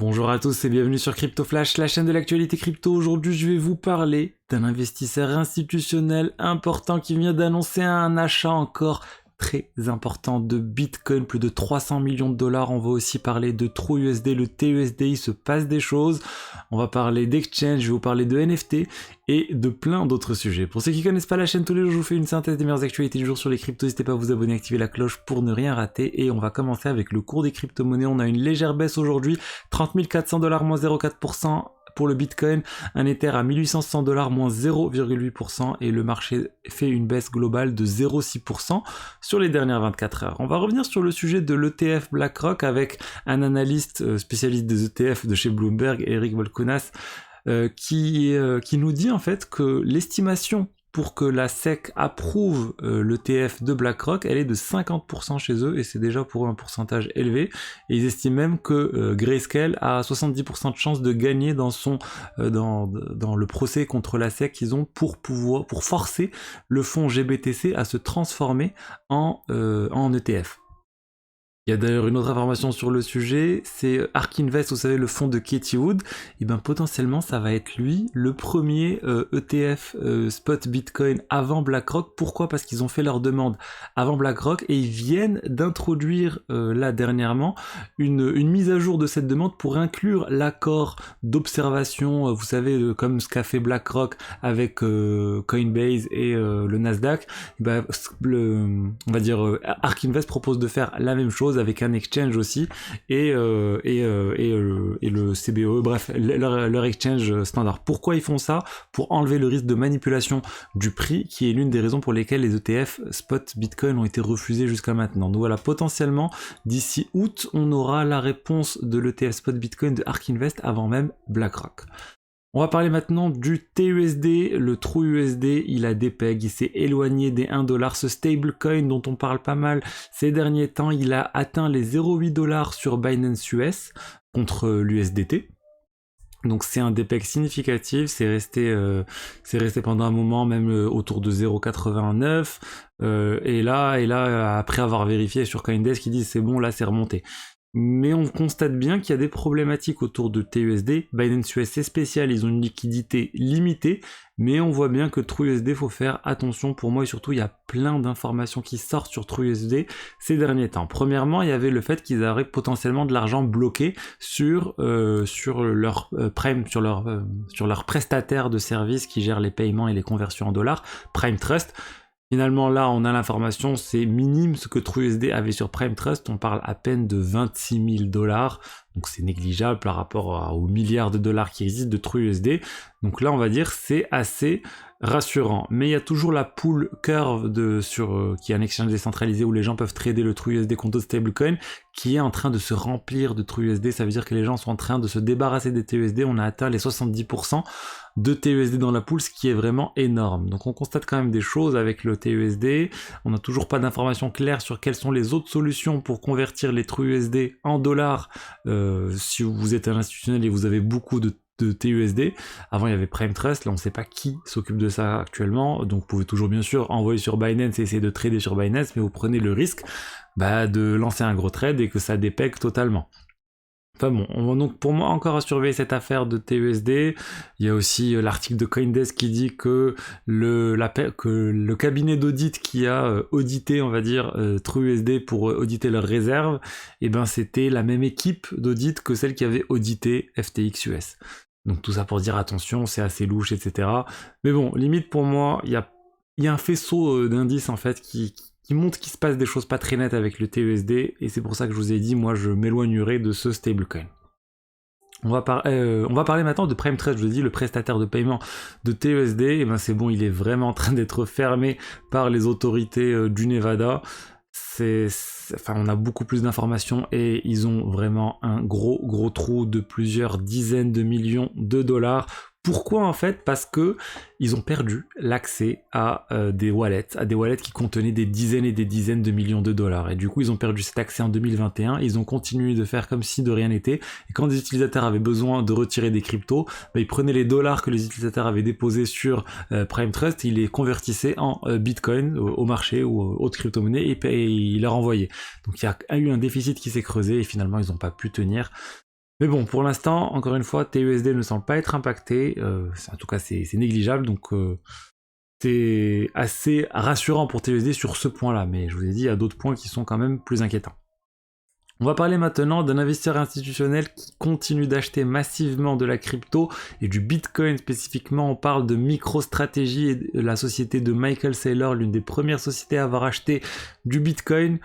Bonjour à tous et bienvenue sur Crypto Flash, la chaîne de l'actualité crypto. Aujourd'hui, je vais vous parler d'un investisseur institutionnel important qui vient d'annoncer un achat encore très important de Bitcoin, plus de 300 millions de dollars. On va aussi parler de TrueUSD, le TUSD, il se passe des choses. On va parler d'exchange, je vais vous parler de NFT et de plein d'autres sujets. Pour ceux qui connaissent pas la chaîne, tous les jours je vous fais une synthèse des meilleures actualités du jour sur les cryptos. N'hésitez pas à vous abonner, activer la cloche pour ne rien rater. Et on va commencer avec le cours des crypto-monnaies. On a une légère baisse aujourd'hui, 30 400 $, moins 0,4%. Pour le Bitcoin, un Ether à 1860 $, moins 0,8%, et le marché fait une baisse globale de 0,6% sur les dernières 24 heures. On va revenir sur le sujet de l'ETF BlackRock avec un analyste spécialiste des ETF de chez Bloomberg, Eric Volkunas, qui nous dit en fait que l'estimation pour que la SEC approuve l'ETF de BlackRock, elle est de 50% chez eux, et c'est déjà pour eux un pourcentage élevé. Et ils estiment même que Grayscale a 70% de chance de gagner dans le procès contre la SEC qu'ils ont pour forcer le fonds GBTC à se transformer en ETF. Il y a d'ailleurs une autre information sur le sujet, c'est ARK Invest, vous savez, le fonds de Katie Wood, et ben potentiellement ça va être lui, le premier ETF spot Bitcoin avant BlackRock. Pourquoi? Parce qu'ils ont fait leur demande avant BlackRock et ils viennent d'introduire là dernièrement une mise à jour de cette demande pour inclure l'accord d'observation, vous savez, comme ce qu'a fait BlackRock avec Coinbase et le Nasdaq. Et ben, on va dire ARK Invest propose de faire la même chose avec un exchange aussi et le CBOE, bref, leur exchange standard. Pourquoi ils font ça? Pour enlever le risque de manipulation du prix, qui est l'une des raisons pour lesquelles les ETF spot Bitcoin ont été refusés jusqu'à maintenant. Donc voilà, potentiellement d'ici août, on aura la réponse de l'ETF spot Bitcoin de ARK Invest avant même BlackRock. On va parler maintenant du TUSD, le TrueUSD, il a des pegs, il s'est éloigné des 1 $, ce stablecoin dont on parle pas mal ces derniers temps, il a atteint les 0,8 $ sur Binance US contre l'USDT. Donc c'est un DPEG significatif, c'est resté pendant un moment même autour de 0,89 et là après avoir vérifié sur Coindesk, ils disent c'est bon, là c'est remonté. Mais on constate bien qu'il y a des problématiques autour de TUSD. Binance US c'est spécial, ils ont une liquidité limitée, mais on voit bien que TrueUSD, faut faire attention pour moi, et surtout il y a plein d'informations qui sortent sur TrueUSD ces derniers temps. Premièrement, il y avait le fait qu'ils auraient potentiellement de l'argent bloqué sur leur Prime, sur leur prestataire de services qui gère les paiements et les conversions en dollars, Prime Trust. Finalement, là, on a l'information, c'est minime ce que TrueUSD avait sur Prime Trust, on parle à peine de 26 000 $, donc c'est négligeable par rapport aux milliards de dollars qui existent de TrueUSD. Donc là, on va dire, c'est assez rassurant. Mais il y a toujours la pool curve qui est un exchange décentralisé où les gens peuvent trader le TrueUSD contre d'autres stablecoins, qui est en train de se remplir de TrueUSD. Ça veut dire que les gens sont en train de se débarrasser des TUSD. On a atteint les 70% de TUSD dans la pool, ce qui est vraiment énorme. Donc on constate quand même des choses avec le TUSD. On n'a toujours pas d'informations claires sur quelles sont les autres solutions pour convertir les TrueUSD en dollars si vous êtes un institutionnel et vous avez beaucoup de TUSD. Avant il y avait Prime Trust, là on ne sait pas qui s'occupe de ça actuellement, donc vous pouvez toujours bien sûr envoyer sur Binance et essayer de trader sur Binance, mais vous prenez le risque de lancer un gros trade et que ça dépègue totalement. Enfin bon, on va donc pour moi encore à surveiller cette affaire de TUSD. Il y a aussi l'article de Coindesk qui dit que le cabinet d'audit qui a audité, on va dire, TrueUSD pour auditer leurs réserves, et ben c'était la même équipe d'audit que celle qui avait audité FTX US. Donc tout ça pour dire attention, c'est assez louche, etc. Mais bon, limite pour moi, il y a un faisceau d'indices en fait qui montre qu'il se passe des choses pas très nettes avec le TUSD, et c'est pour ça que je vous ai dit, moi je m'éloignerai de ce stablecoin. On va parler maintenant de Prime Trust, je vous ai dit, le prestataire de paiement de TUSD, et ben c'est bon, il est vraiment en train d'être fermé par les autorités du Nevada. On a beaucoup plus d'informations et ils ont vraiment un gros trou de plusieurs dizaines de millions de dollars. Pourquoi en fait? Parce que ils ont perdu l'accès à des wallets qui contenaient des dizaines et des dizaines de millions de dollars. Et du coup, ils ont perdu cet accès en 2021. Ils ont continué de faire comme si de rien n'était. Et quand des utilisateurs avaient besoin de retirer des cryptos, ils prenaient les dollars que les utilisateurs avaient déposés sur Prime Trust, ils les convertissaient en Bitcoin au marché ou autres crypto-monnaies et ils les renvoyaient. Donc il y a eu un déficit qui s'est creusé et finalement ils n'ont pas pu tenir. Mais bon, pour l'instant, encore une fois, TUSD ne semble pas être impacté. En tout cas, c'est négligeable, donc c'est assez rassurant pour TUSD sur ce point-là. Mais je vous ai dit, il y a d'autres points qui sont quand même plus inquiétants. On va parler maintenant d'un investisseur institutionnel qui continue d'acheter massivement de la crypto et du Bitcoin spécifiquement. On parle de MicroStrategy et de la société de Michael Saylor, l'une des premières sociétés à avoir acheté du Bitcoin.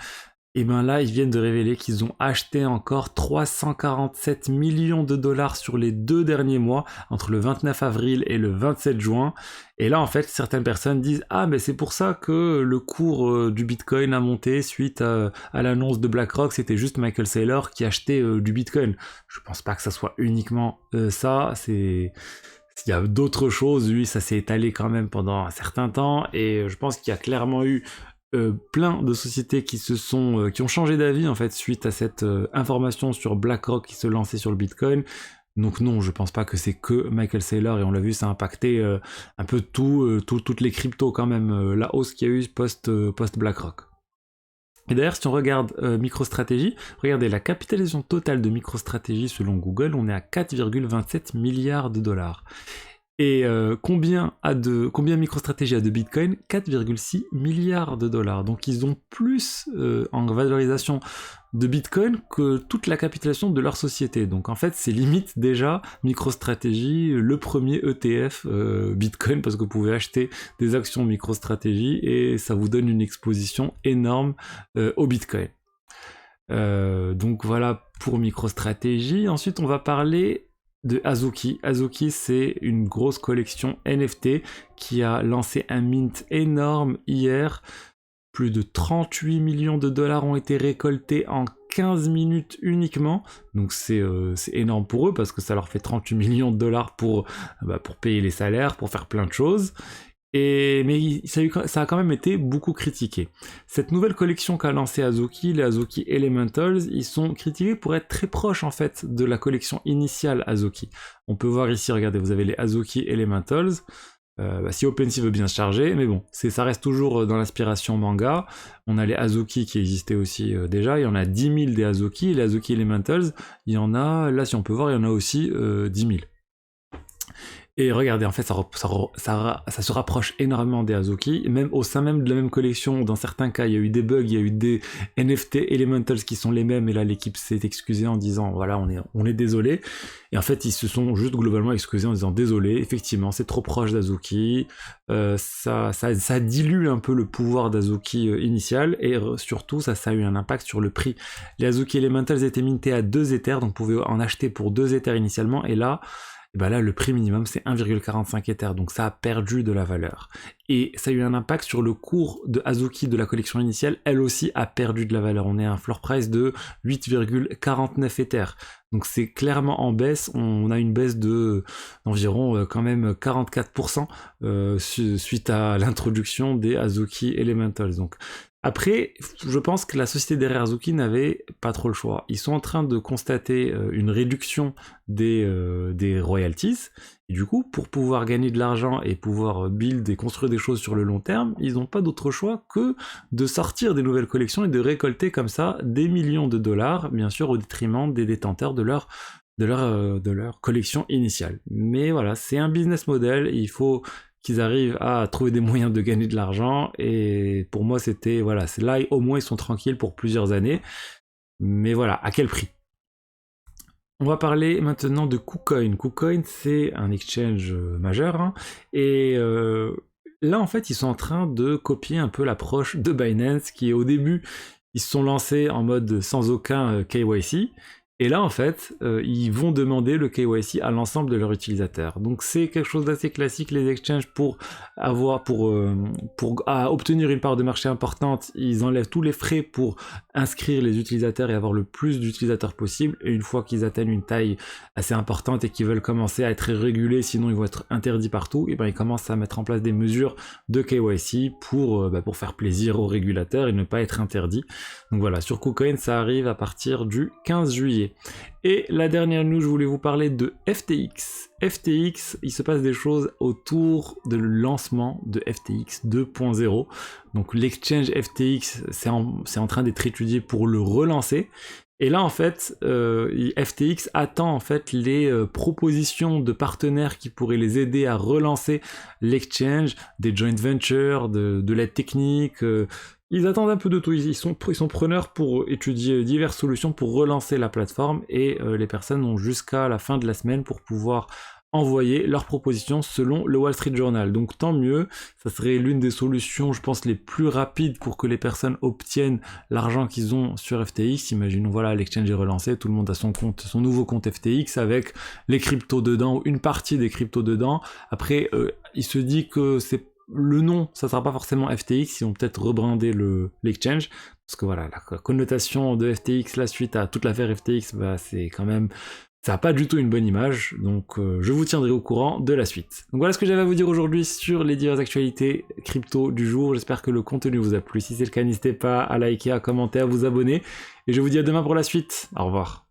Et bien là, ils viennent de révéler qu'ils ont acheté encore 347 millions de dollars sur les 2 derniers mois, entre le 29 avril et le 27 juin. Et là, en fait, certaines personnes disent « Ah, mais c'est pour ça que le cours du Bitcoin a monté suite à l'annonce de BlackRock, c'était juste Michael Saylor qui achetait du Bitcoin. » Je pense pas que ça soit uniquement ça, Il y a d'autres choses, lui, ça s'est étalé quand même pendant un certain temps, et je pense qu'il y a clairement eu plein de sociétés qui ont changé d'avis en fait suite à cette information sur BlackRock qui se lançait sur le Bitcoin. Donc non, je pense pas que c'est que Michael Saylor, et on l'a vu, ça a impacté un peu toutes les cryptos quand même, la hausse qu'il y a eu post BlackRock. Et d'ailleurs, si on regarde MicroStrategy, regardez la capitalisation totale de MicroStrategy selon Google, on est à 4,27 milliards de dollars. Et combien MicroStrategy a de Bitcoin? 4,6 milliards de dollars. Donc ils ont plus en valorisation de Bitcoin que toute la capitalisation de leur société. Donc en fait, c'est limite déjà MicroStrategy, le premier ETF Bitcoin, parce que vous pouvez acheter des actions MicroStrategy et ça vous donne une exposition énorme au Bitcoin. Donc voilà pour MicroStrategy. Ensuite, on va parler de Azuki. Azuki, c'est une grosse collection NFT qui a lancé un mint énorme hier. Plus de 38 millions de dollars ont été récoltés en 15 minutes uniquement. Donc c'est énorme pour eux parce que ça leur fait 38 millions de dollars pour payer les salaires, pour faire plein de choses. Mais ça a quand même été beaucoup critiqué. Cette nouvelle collection qu'a lancée Azuki, les Azuki Elementals, ils sont critiqués pour être très proches en fait de la collection initiale Azuki. On peut voir ici, regardez, vous avez les Azuki Elementals. Si OpenSea veut bien se charger, mais bon, ça reste toujours dans l'inspiration manga. On a les Azuki qui existaient aussi déjà, il y en a 10 000 des Azuki, les Azuki Elementals, il y en a, là si on peut voir, il y en a aussi 10 000. Et regardez, en fait, ça se rapproche énormément des Azuki, même au sein même de la même collection, dans certains cas, il y a eu des bugs, il y a eu des NFT Elementals qui sont les mêmes, et là, l'équipe s'est excusée en disant, voilà, on est désolé. Et en fait, ils se sont juste globalement excusés en disant, désolé, effectivement, c'est trop proche d'Azuki, ça dilue un peu le pouvoir d'Azuki initial, et surtout, ça a eu un impact sur le prix. Les Azuki Elementals étaient mintés à 2 Ethers, donc vous pouvez en acheter pour 2 Ethers initialement, et là, le prix minimum c'est 1,45 Ether, donc ça a perdu de la valeur. Et ça a eu un impact sur le cours de Azuki de la collection initiale, elle aussi a perdu de la valeur. On est à un floor price de 8,49 Ether. Donc c'est clairement en baisse, on a une baisse d'environ quand même 44% suite à l'introduction des Azuki Elementals. Donc après, je pense que la société derrière Azuki n'avait pas trop le choix. Ils sont en train de constater une réduction des royalties. Et du coup, pour pouvoir gagner de l'argent et pouvoir build et construire des choses sur le long terme, ils n'ont pas d'autre choix que de sortir des nouvelles collections et de récolter comme ça des millions de dollars, bien sûr au détriment des détenteurs de leur collection initiale. Mais voilà, c'est un business model, et il faut qu'ils arrivent à trouver des moyens de gagner de l'argent, et pour moi c'est là au moins ils sont tranquilles pour plusieurs années, mais voilà, à quel prix? On va parler maintenant de KuCoin. KuCoin, c'est un exchange majeur, hein, et là en fait ils sont en train de copier un peu l'approche de Binance, qui au début ils se sont lancés en mode sans aucun KYC, et là en fait ils vont demander le KYC à l'ensemble de leurs utilisateurs. Donc c'est quelque chose d'assez classique. Les exchanges, pour obtenir une part de marché importante, ils enlèvent tous les frais pour inscrire les utilisateurs et avoir le plus d'utilisateurs possible, et une fois qu'ils atteignent une taille assez importante et qu'ils veulent commencer à être régulés, sinon ils vont être interdits partout, et ben ils commencent à mettre en place des mesures de KYC pour faire plaisir aux régulateurs et ne pas être interdits. Donc voilà, sur KuCoin ça arrive à partir du 15 juillet. Et la dernière news, je voulais vous parler de FTX. FTX, il se passe des choses autour de le lancement de FTX 2.0. Donc l'exchange FTX, c'est en train d'être étudié pour le relancer. Et là, en fait, FTX attend en fait les propositions de partenaires qui pourraient les aider à relancer l'exchange, des joint ventures, de l'aide technique. Ils attendent un peu de tout. Ils sont preneurs pour étudier diverses solutions pour relancer la plateforme et les personnes ont jusqu'à la fin de la semaine pour pouvoir envoyer leurs propositions selon le Wall Street Journal. Donc tant mieux, ça serait l'une des solutions, je pense, les plus rapides pour que les personnes obtiennent l'argent qu'ils ont sur FTX. Imaginons, voilà, l'exchange est relancé, tout le monde a son compte, son nouveau compte FTX avec les cryptos dedans, ou une partie des cryptos dedans. Après, il se dit que c'est le nom, ça sera pas forcément FTX, ils vont peut-être rebrander l'exchange, parce que voilà, la connotation de FTX là suite à toute l'affaire FTX, bah, c'est quand même, ça n'a pas du tout une bonne image, donc je vous tiendrai au courant de la suite. Donc voilà ce que j'avais à vous dire aujourd'hui sur les diverses actualités crypto du jour. J'espère que le contenu vous a plu. Si c'est le cas, n'hésitez pas à liker, à commenter, à vous abonner. Et je vous dis à demain pour la suite. Au revoir.